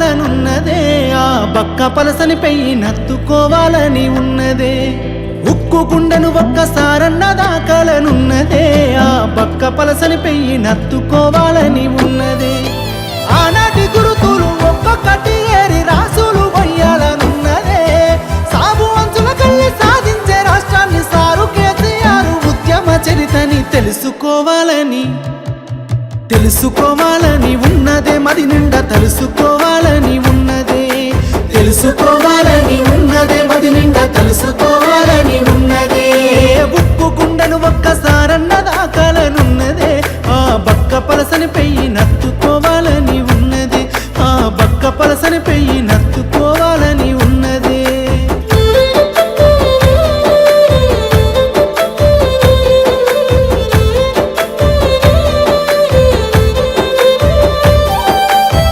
దాకాలనున్నదే ఆ బక్క పలసని పెయ్యి నత్తుకోవాలని ఉన్నదే ఉక్కు గుండెను ఒక్కసారన్న దాకాలనున్నదే ఆ బక్క పలసని పెయ్యి నత్తుకోవాలని ఉన్నదే ఆనాటి గురుతులు ఒక్కొక్కటి ఏరి రాసులు వయ్యాలనున్నదే సాగు అంచుల కళ్ళి సాధించే రాష్ట్రాన్ని సారు కేసీఆర్ ఉద్యమ చరితని తెలుసుకోవాలని ఉన్నదే మది నిండా తెలుసుకోవాలని ఉన్నదే మది నిండా తెలుసుకోవాలని ఉన్నదే ఉక్కు గుండెను ఒక్కసారన్న దాకాలనున్నదే ఆ బక్క పలసని పెయ్యి నత్తుకోవాలని ఉన్నదే ఆ బక్క పలసని పెయ్యి